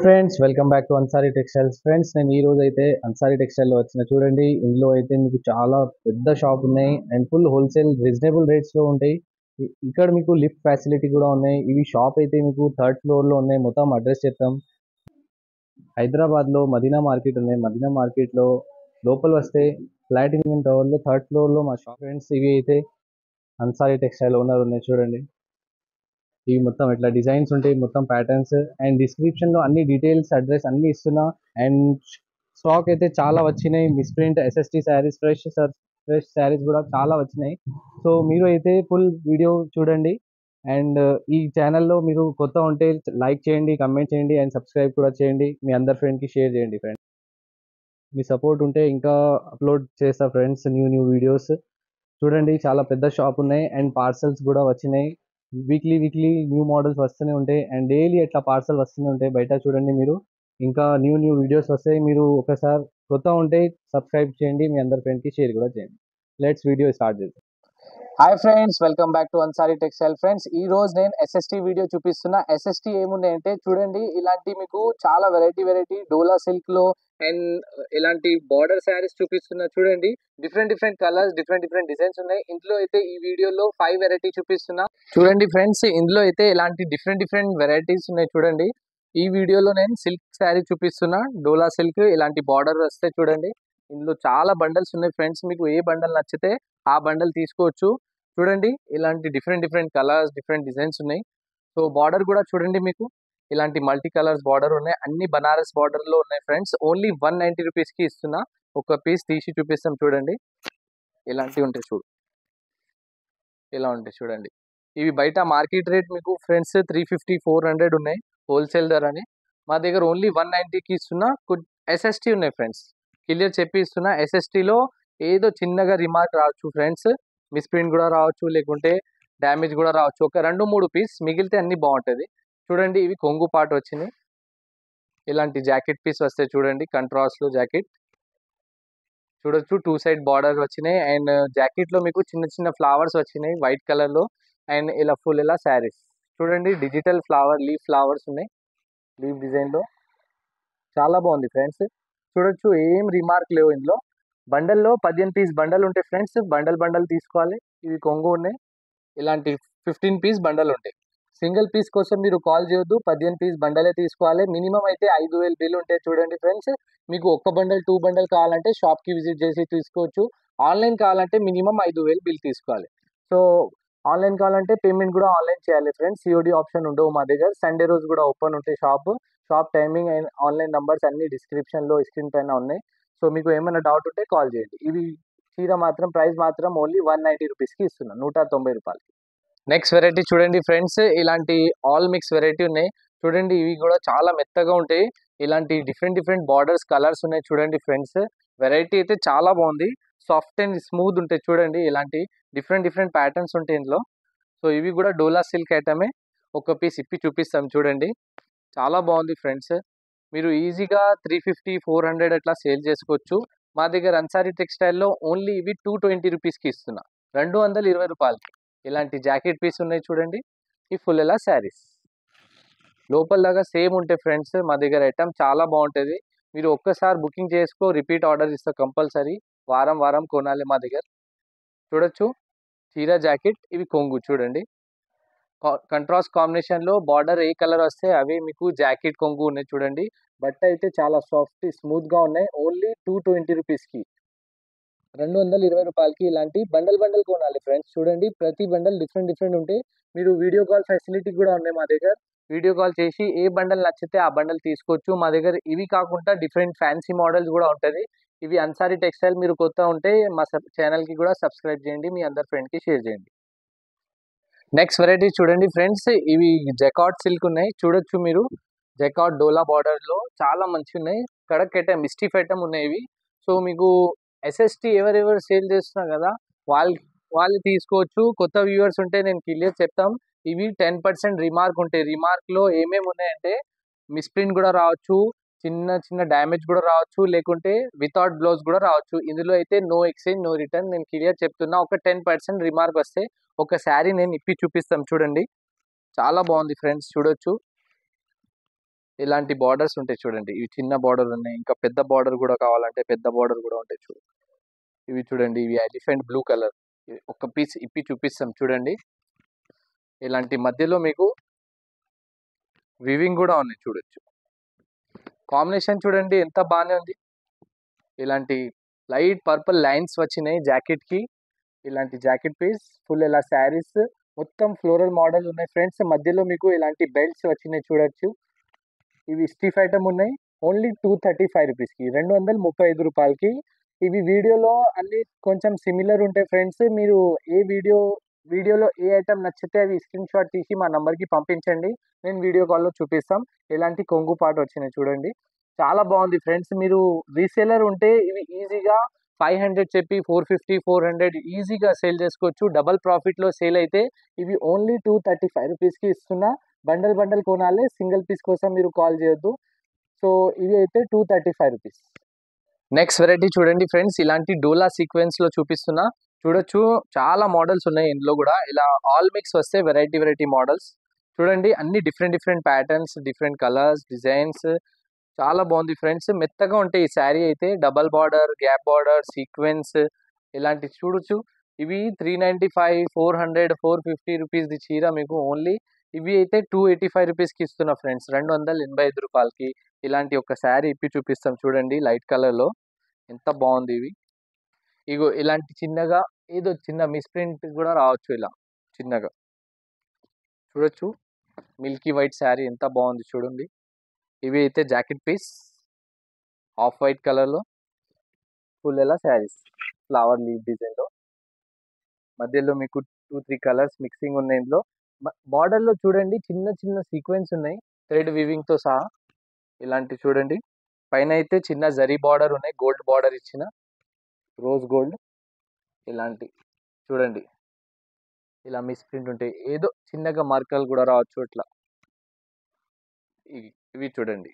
Friends, welcome back to Ansari textiles. Friends, నేను ఈ రోజు అయితే అన్సారీ టెక్స్టైల్లో వచ్చిన. చూడండి, ఇందులో అయితే మీకు చాలా పెద్ద షాప్ ఉన్నాయి అండ్ ఫుల్ హోల్సేల్ రీజనబుల్ రేట్స్లో ఉంటాయి. ఇక్కడ మీకు లిఫ్ట్ ఫెసిలిటీ కూడా ఉన్నాయి. ఇవి షాప్ అయితే మీకు థర్డ్ ఫ్లోర్లో ఉన్నాయి. మొత్తం అడ్రస్ చెప్తాం. హైదరాబాద్లో మదీనా మార్కెట్ ఉన్నాయి. మదీనా మార్కెట్లో లోపల వస్తే ప్లాటినియం టవర్లో థర్డ్ ఫ్లోర్లో మా షాప్. ఫ్రెండ్స్, ఇవి అయితే అన్సారీ టెక్స్టైల్ ఓనర్ ఉన్నాయి. చూడండి, ఇవి మొత్తం ఇట్లా డిజైన్స్ ఉంటాయి, మొత్తం ప్యాటర్న్స్ అండ్ డిస్క్రిప్షన్ లో అన్ని డీటెయిల్స్, అడ్రస్ అన్ని ఇస్తున్నా. అండ్ స్టాక్ అయితే చాలా వచ్చినాయి. Misprint SST saris, fresh saris కూడా చాలా వచ్చినాయి. సో మీరు అయితే ఫుల్ వీడియో చూడండి. అండ్ ఈ ఛానల్లో మీరు కొత్త ఉంటే లైక్ చేయండి, కమెంట్ చేయండి అండ్ సబ్స్క్రైబ్ కూడా చేయండి. మీ అందరి ఫ్రెండ్కి షేర్ చేయండి. ఫ్రెండ్స్, మీ సపోర్ట్ ఉంటే ఇంకా అప్లోడ్ చేస్తా ఫ్రెండ్స్ న్యూ వీడియోస్. చూడండి, చాలా పెద్ద షాప్ ఉన్నాయి అండ్ పార్సల్స్ కూడా వచ్చినాయి. వీక్లీ న్యూ మోడల్స్ వస్తూనే ఉంటాయి అండ్ డైలీ ఎట్లా పార్సల్ వస్తూనే ఉంటాయి. బయట చూడండి, మీరు ఇంకా న్యూ వీడియోస్ వస్తాయి. మీరు ఒకసారి కొత్త ఉంటే సబ్స్క్రైబ్ చేయండి, మీ అందరి ఫ్రెండ్కి షేర్ కూడా చేయండి. లెట్స్ వీడియో స్టార్ట్ చేద్దాం. Hi friends, welcome back to Ansari textile. Friends, ఈ రోజు నేను ఎస్ఎస్టీ వీడియో చూపిస్తున్నా. ఎస్ఎస్టీ ఏమున్నాయంటే చూడండి, ఇలాంటి మీకు చాలా వెరైటీ డోలా సిల్క్ లో అండ్ ఇలాంటి బార్డర్ శారీస్ చూపిస్తున్నా. చూడండి, డిఫరెంట్ కలర్స్, డిఫరెంట్ డిజైన్స్ ఉన్నాయి. ఇందులో అయితే ఈ వీడియోలో 5 వెరైటీ చూపిస్తున్నా. చూడండి ఫ్రెండ్స్, ఇందులో అయితే ఇలాంటి డిఫరెంట్ వెరైటీస్ ఉన్నాయి. చూడండి, ఈ వీడియోలో నేను సిల్క్ శారీ చూపిస్తున్నా. డోలా సిల్క్ ఇలాంటి బార్డర్ వస్తే చూడండి, ఇందులో చాలా బండల్స్ ఉన్నాయి. ఫ్రెండ్స్, మీకు ఏ బండల్ నచ్చితే ఆ బండల్ తీసుకోవచ్చు. చూడండి, ఇలాంటి డిఫరెంట్ కలర్స్, డిఫరెంట్ డిజైన్స్ ఉన్నాయి. సో బార్డర్ కూడా చూడండి, మీకు ఇలాంటి మల్టీ కలర్స్ బార్డర్ ఉన్నాయి. అన్ని బనారస్ బార్డర్ లో ఉన్నాయి. ఫ్రెండ్స్, ఓన్లీ 190 రూపీస్ కి ఇస్తున్నా. ఒక పీస్ తీసి చూపిస్తాం. చూడండి, ఇలాంటివి ఉంటాయి. ఇలా ఉంటాయి. చూడండి, ఇవి బయట మార్కెట్ రేట్ మీకు ఫ్రెండ్స్ 350-400 ఉన్నాయి హోల్సేల్ ధర అని. మా దగ్గర ఓన్లీ 190కి ఇస్తున్నా. ఎస్ఎస్టీ ఉన్నాయి ఫ్రెండ్స్, క్లియర్ చెప్పి ఇస్తున్నా. ఎస్ఎస్టీలో ఏదో చిన్నగా రిమార్క్ రావచ్చు ఫ్రెండ్స్, మిస్ప్రింట్ కూడా రావచ్చు, లేకుంటే డ్యామేజ్ కూడా రావచ్చు. ఒక 2-3 పీస్ మిగిలితే అన్ని బాగుంటుంది. చూడండి, ఇవి కొంగు పాట వచ్చినాయి. ఇలాంటి జాకెట్ పీస్ వస్తాయి. చూడండి, కంట్రాస్ట్ లో జాకెట్ చూడొచ్చు. 2 సైడ్ బార్డర్ వచ్చినాయి అండ్ జాకెట్ లో మీకు చిన్న ఫ్లవర్స్ వచ్చినాయి వైట్ కలర్ లో. అండ్ ఇలా ఫుల్ ఇలా శారీస్ చూడండి, డిజిటల్ లీఫ్ ఫ్లవర్స్ ఉన్నాయి. లీఫ్ డిజైన్ లో చాలా బాగుంది ఫ్రెండ్స్. చూడొచ్చు, ఏం రిమార్క్ లేవు ఇందులో. బండల్లో 15 పీస్ బండల్ ఉంటాయి ఫ్రెండ్స్. బండల్ తీసుకోవాలి. ఇవి కొంగు ఉన్నాయి. ఇలాంటి 15 పీస్ బండల్ ఉంటాయి. సింగిల్ పీస్ కోసం మీరు కాల్ చేయొద్దు, 15 పీస్ బండలే తీసుకోవాలి. మినిమం అయితే 5000 బిల్ ఉంటాయి. చూడండి ఫ్రెండ్స్, మీకు ఒక్క బండల్ 2 బండల్ కావాలంటే షాప్ కి విజిట్ చేసి తీసుకోవచ్చు. ఆన్లైన్ కావాలంటే మినిమం 5000 బిల్ తీసుకోవాలి. సో ఆన్లైన్ కావాలంటే పేమెంట్ కూడా ఆన్లైన్ చేయాలి ఫ్రెండ్స్. సిఓడి ఆప్షన్ ఉండవు మా దగ్గర. సండే రోజు కూడా ఓపెన్ ఉంటాయి shop timing and online numbers అన్ని డిస్క్రిప్షన్ లో స్క్రీన్ పైన ఉన్నాయి. సో మీకు ఏమైనా డౌట్ ఉంటే కాల్ చేయండి. ఇవి చీర మాత్రం ప్రైస్ మాత్రం ఓన్లీ 190 రూపీస్ కి ఇస్తున్నాను, 190 రూపాయలకి. నెక్స్ట్ వెరైటీ చూడండి ఫ్రెండ్స్, ఇలాంటి ఆల్ మిక్స్ వెరైటీ ఉన్నాయి. చూడండి, ఇవి కూడా చాలా మెత్తగా ఉంటాయి. ఇలాంటి డిఫరెంట్ బార్డర్స్, కలర్స్ ఉన్నాయి. చూడండి ఫ్రెండ్స్, వెరైటీ అయితే చాలా బాగుంది. సాఫ్ట్ అండ్ స్మూత్ ఉంటాయి. చూడండి, ఇలాంటి డిఫరెంట్ ప్యాటర్న్స్ ఉంటాయి ఇందులో. సో ఇవి కూడా డోలా సిల్క్ ఐటమే. ఒక పీస్ ఇప్పి చూపిస్తాం. చూడండి, చాలా బాగుంది ఫ్రెండ్స్. మీరు ఈజీగా 350-400 అట్లా సేల్ చేసుకోవచ్చు. మా దగ్గర అన్సారీ టెక్స్టైల్లో ఓన్లీ ఇవి 220 రూపీస్కి ఇస్తున్నా, 220 రూపాయలకి. ఇలాంటి జాకెట్ పీస్ ఉన్నాయి. చూడండి, ఈ ఫుల్ ఎలా శారీస్ లోపల దాకా సేమ్ ఉంటాయి ఫ్రెండ్స్. మా దగ్గర ఐటమ్ చాలా బాగుంటుంది. మీరు ఒక్కసారి బుకింగ్ చేసుకో, రిపీట్ ఆర్డర్ ఇస్తా కంపల్సరీ. వారం కొనాలి మా దగ్గర. చూడొచ్చు, చీర జాకెట్, ఇవి కొంగు. చూడండి, కంట్రాస్ట్ కాంబినేషన్ లో బార్డర్ ఏ కలర్ వస్తే అవే మీకు జాకెట్ కొంగు ఉన్నాయి. చూడండి, బట్ట అయితే చాలా సాఫ్ట్ స్మూత్ గా ఉన్నాయి. ఓన్లీ 220 రూపీస్కి, 220 రూపాయలకి ఇలాంటి బండల్ కొనాలి ఫ్రెండ్స్. చూడండి, ప్రతి బండల్ డిఫరెంట్ ఉంటాయి. మీరు వీడియో కాల్ ఫెసిలిటీ కూడా ఉన్నాయి మా దగ్గర. వీడియో కాల్ చేసి ఏ బండల్ నచ్చితే ఆ బండల్ తీసుకోవచ్చు మా దగ్గర. ఇవి కాకుండా డిఫరెంట్ ఫ్యాన్సీ మోడల్స్ కూడా ఉంటుంది. ఇవి అన్సారీ టెక్స్టైల్. మీరు కొత్త ఉంటే మా ఛానల్ కి కూడా సబ్స్క్రైబ్ చేయండి, మీ అందరి ఫ్రెండ్ కి షేర్ చేయండి. నెక్స్ట్ వెరైటీ చూడండి ఫ్రెండ్స్, ఇవి జకాట్ సిల్క్ ఉన్నాయి. చూడొచ్చు మీరు, జకాట్ డోలా బార్డర్ లో చాలా మంచి ఉన్నాయి. కడక్ ఐటమ్, మిస్టిఫ్ ఐటమ్ ఉన్నాయి ఇవి. సో మీకు ఎస్ఎస్టీ ఎవరెవరు సేల్ చేస్తున్నారు కదా, వాళ్ళు తీసుకోవచ్చు. కొత్త వ్యూవర్స్ ఉంటే నేను క్లియర్ చెప్తాం. ఇవి 10% రిమార్క్ ఉంటాయి. రిమార్క్ లో ఏమేమి ఉన్నాయంటే మిస్ప్రింట్ కూడా రావచ్చు, చిన్న డ్యామేజ్ కూడా రావచ్చు, లేకుంటే వితౌట్ బ్లౌజ్ కూడా రావచ్చు. ఇందులో అయితే నో ఎక్స్చేంజ్, నో రిటర్న్. నేను క్లియర్ చెప్తున్నా. ఒక 10% రిమార్క్ వస్తే ఒక శారీ నేను ఇప్పి చూపిస్తాం. చూడండి, చాలా బాగుంది ఫ్రెండ్స్. చూడొచ్చు, ఇలాంటి బార్డర్స్ ఉంటాయి చూడండి. ఇవి చిన్న బార్డర్ ఉన్నాయి, ఇంకా పెద్ద బార్డర్ కూడా కావాలంటే పెద్ద బార్డర్ కూడా ఉంటాయి ఇవి చూడండి. ఇవి ఎలిఫెంట్ బ్లూ కలర్. ఒక పీస్ ఇప్పి చూపిస్తాం చూడండి. ఇలాంటి మధ్యలో మీకు వివింగ్ కూడా ఉన్నాయి చూడొచ్చు. కాంబినేషన్ చూడండి ఎంత బాగానే ఉంది. ఇలాంటి లైట్ పర్పుల్ లైన్స్ వచ్చినాయి జాకెట్ కి. ఇలాంటి జాకెట్ పీస్ ఫుల్ ఇలా శారీస్ మొత్తం ఫ్లోరల్ మోడల్ ఉన్నాయి ఫ్రెండ్స్. మధ్యలో మీకు ఇలాంటి బెల్ట్స్ వచ్చినాయి చూడొచ్చు. ఇవి స్టిఫ్ ఐటమ్ ఉన్నాయి. ఓన్లీ 235 రూపీస్కి, 235 రూపాయలకి. ఇవి వీడియోలో అన్ని కొంచెం సిమిలర్ ఉంటాయి ఫ్రెండ్స్. మీరు ఏ వీడియోలో ఏ ఐటమ్ నచ్చితే అవి స్క్రీన్ షాట్ తీసి మా నంబర్కి పంపించండి, నేను వీడియో కాల్లో చూపిస్తాం. ఇలాంటి కొంగు పాట వచ్చినాయి చూడండి, చాలా బాగుంది ఫ్రెండ్స్. మీరు రీసేలర్ ఉంటే ఇవి ఈజీగా 500 చెప్పి 450 400 ఈజీగా సేల్ చేసుకోవచ్చు. డబల్ ప్రాఫిట్లో సేల్ అయితే ఇవి ఓన్లీ 235 రూపీస్కి ఇస్తున్నా. బండల్ బండల్ కొనాలి, సింగిల్ పీస్ కోసం మీరు కాల్ చేయొద్దు. సో ఇవి అయితే 235 రూపీస్. నెక్స్ట్ వెరైటీ చూడండి ఫ్రెండ్స్, ఇలాంటి డోలా సీక్వెన్స్ లో చూపిస్తున్నా చూడొచ్చు. చాలా మోడల్స్ ఉన్నాయి ఇందులో కూడా. ఇలా ఆల్ మిక్స్ వస్తే వెరైటీ మోడల్స్ చూడండి. అన్ని different patterns, different colours, designs. చాలా బాగుంది ఫ్రెండ్స్. మెత్తగా ఉంటాయి ఈ శారీ అయితే. Double border, gap border, sequence ఇలాంటి చూడొచ్చు. ఇవి 395 400 450 రూపీస్ది చీర మీకు ఓన్లీ. ఇవి అయితే 285 రూపీస్కి ఇస్తున్నా ఫ్రెండ్స్, 285 రూపాయలకి. ఇలాంటి ఒక శారీ ఇప్పి చూపిస్తాం చూడండి, లైట్ కలర్లో ఎంత బాగుంది. ఇవి ఇగో ఇలాంటి చిన్నగా ఏదో చిన్న మిస్ప్రింట్ కూడా రావచ్చు ఇలా చిన్నగా చూడొచ్చు. మిల్కీ వైట్ శారీ ఎంత బాగుంది చూడండి. ఇవి అయితే జాకెట్ పీస్ ఆఫ్ వైట్ కలర్లో ఫుల్ ఎలా శారీస్ ఫ్లవర్ లీవ్ డిజైన్లో. మధ్యలో మీకు 2 3 కలర్స్ మిక్సింగ్ ఉన్నాయి ఇందులో. బార్డర్లో చూడండి చిన్న సీక్వెన్స్ ఉన్నాయి థ్రెడ్ వీవింగ్తో సహా. ఇలాంటి చూడండి. పైన అయితే చిన్న జరీ బార్డర్ ఉన్నాయి, గోల్డ్ బార్డర్ ఇచ్చిన రోజ్ గోల్డ్. ఇలాంటి చూడండి, ఇలా మిస్ప్రింట్ ఉంటాయి, ఏదో చిన్నగా మార్కలు కూడా రావచ్చు ఇట్లా. ఇవి చూడండి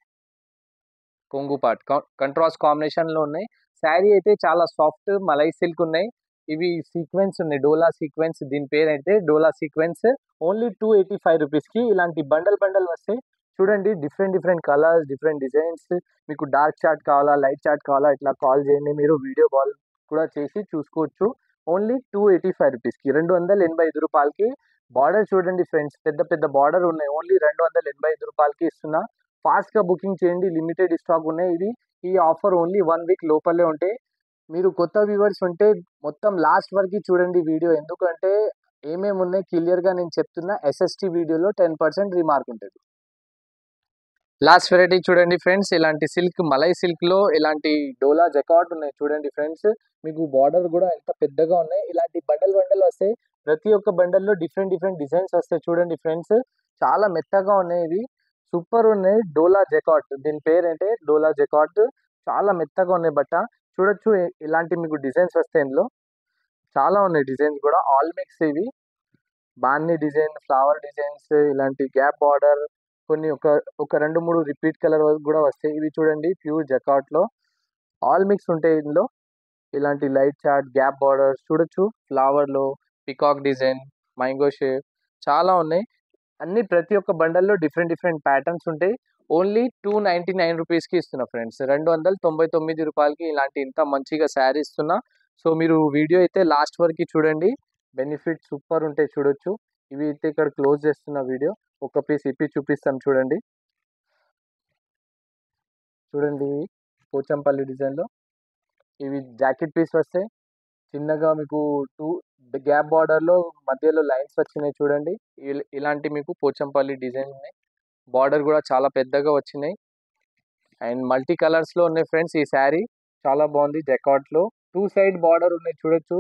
కొంగు పార్ట్ కంట్రాస్ట్ కాంబినేషన్లో ఉన్నాయి. శారీ అయితే చాలా సాఫ్ట్ మలై సిల్క్ ఉన్నాయి. ఇవి సీక్వెన్స్ ఉన్నాయి, డోలా సీక్వెన్స్. దీని పేరు అయితే డోలా సీక్వెన్స్. ఓన్లీ 285 రూపీస్కి ఇలాంటి బండల్ వస్తాయి చూడండి. Different colours, different designs. మీకు డార్క్ చార్ట్ కావాలా, లైట్ చార్ట్ కావాలా, ఇట్లా కాల్ చేయండి. మీరు వీడియో కాల్ కూడా చేసి చూసుకోవచ్చు. ఓన్లీ 285 రూపీస్కి, 285 రూపాయలకి. బార్డర్ చూడండి ఫ్రెండ్స్, పెద్ద బార్డర్ ఉన్నాయి. ఓన్లీ 285 రూపాయలకి ఇస్తున్నా. ఫాస్ట్గా బుకింగ్ చేయండి, లిమిటెడ్ స్టాక్ ఉన్నాయి ఇవి. ఈ ఆఫర్ ఓన్లీ 1 వీక్ లోపలే ఉంటాయి. మీరు కొత్త వ్యూవర్స్ ఉంటే మొత్తం లాస్ట్ వరకు చూడండి వీడియో, ఎందుకంటే ఏమేమి ఉన్నాయి క్లియర్గా నేను చెప్తున్నా. ఎస్ఎస్టీ వీడియోలో 10% రిమార్క్ ఉంటుంది. లాస్ట్ వెరైటీ చూడండి ఫ్రెండ్స్, ఇలాంటి సిల్క్ మలై సిల్క్లో ఇలాంటి డోలా జకాట్ ఉన్నాయి చూడండి ఫ్రెండ్స్. మీకు బార్డర్ కూడా ఎంత పెద్దగా ఉన్నాయి. ఇలాంటి బండల్ వస్తాయి. ప్రతి ఒక్క బండల్లో డిఫరెంట్ డిజైన్స్ వస్తాయి చూడండి ఫ్రెండ్స్. చాలా మెత్తగా ఉన్నాయి ఇవి, సూపర్ ఉన్నాయి. డోలా జకాట్ దీని పేరు అంటే డోలా జకాట్. చాలా మెత్తగా ఉన్నాయి బట్ట చూడొచ్చు. ఇలాంటి మీకు డిజైన్స్ వస్తాయి ఇందులో, చాలా ఉన్నాయి డిజైన్స్ కూడా. ఆల్ మిక్స్ ఇవి బాన్ని డిజైన్, ఫ్లవర్ డిజైన్స్, ఇలాంటి గ్యాప్ బార్డర్, కొన్ని ఒక 2 3 రిపీట్ కలర్ కూడా వస్తాయి. ఇవి చూడండి ప్యూర్ జకాట్లో ఆల్ మిక్స్ ఉంటాయి ఇందులో. ఇలాంటి లైట్ చార్ట్, గ్యాప్ బార్డర్స్ చూడొచ్చు. ఫ్లవర్లో పికాక్ డిజైన్, మ్యాంగో షేప్ చాలా ఉన్నాయి. అన్ని ప్రతి ఒక్క బండల్లో డిఫరెంట్ ప్యాటర్న్స్ ఉంటాయి. ఓన్లీ 299 రూపీస్కి ఇస్తున్నా ఫ్రెండ్స్, 299 రూపాయలకి ఇలాంటి ఇంత మంచిగా శారీ ఇస్తున్నా. సో మీరు వీడియో అయితే లాస్ట్ వరకు చూడండి, బెనిఫిట్ సూపర్ ఉంటాయి చూడొచ్చు. ఇవి అయితే ఇక్కడ క్లోజ్ చేస్తున్న వీడియో, ఒక పీస్ ఇప్పి చూపిస్తాం చూడండి. చూడండి పోచంపల్లి డిజైన్లో ఇవి జాకెట్ పీస్ వస్తాయి. చిన్నగా మీకు 2 గ్యాప్ బార్డర్లో మధ్యలో లైన్స్ వచ్చినాయి చూడండి. ఇలాంటి మీకు పోచంపల్లి డిజైన్ ఉన్నాయి. బార్డర్ కూడా చాలా పెద్దగా వచ్చినాయి అండ్ మల్టీ కలర్స్లో ఉన్నాయి ఫ్రెండ్స్. ఈ శారీ చాలా బాగుంది. జకాట్లో 2 సైడ్ బార్డర్ ఉన్నాయి చూడొచ్చు.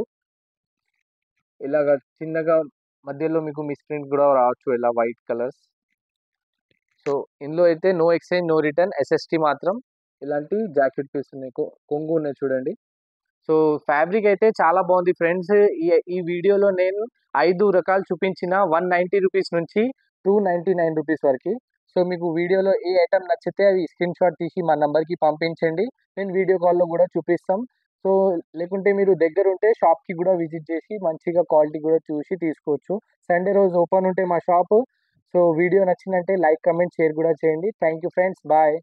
ఇలాగ చిన్నగా మధ్యలో మీకు మిస్ప్రింట్ కూడా రావచ్చు, ఇలా వైట్ కలర్స్. సో ఇందులో అయితే no exchange no return, SST మాత్రం. ఇలాంటి జాకెట్ పీస్ ఉన్నాయి, కొంగు ఉన్నాయి చూడండి. సో ఫ్యాబ్రిక్ అయితే చాలా బాగుంది ఫ్రెండ్స్. ఈ వీడియోలో నేను 5 రకాలు చూపించిన 190 రూపీస్ నుంచి 299 రూపీస్ వరకు. సో మీకు వీడియోలో ఏ ఐటమ్ నచ్చితే అవి స్క్రీన్ షాట్ తీసి మా నంబర్కి పంపించండి, నేను వీడియో కాల్లో కూడా చూపిస్తాం. సో లేకుంటే మీరు దగ్గర ఉంటే షాప్కి కూడా విజిట్ చేసి మంచిగా క్వాలిటీ కూడా చూసి తీసుకోవచ్చు. సండే రోజు ఓపెన్ ఉంటే మా షాప్. సో వీడియో నచ్చిందంటే లైక్, కమెంట్, షేర్ కూడా చేయండి. Thank you friends, bye.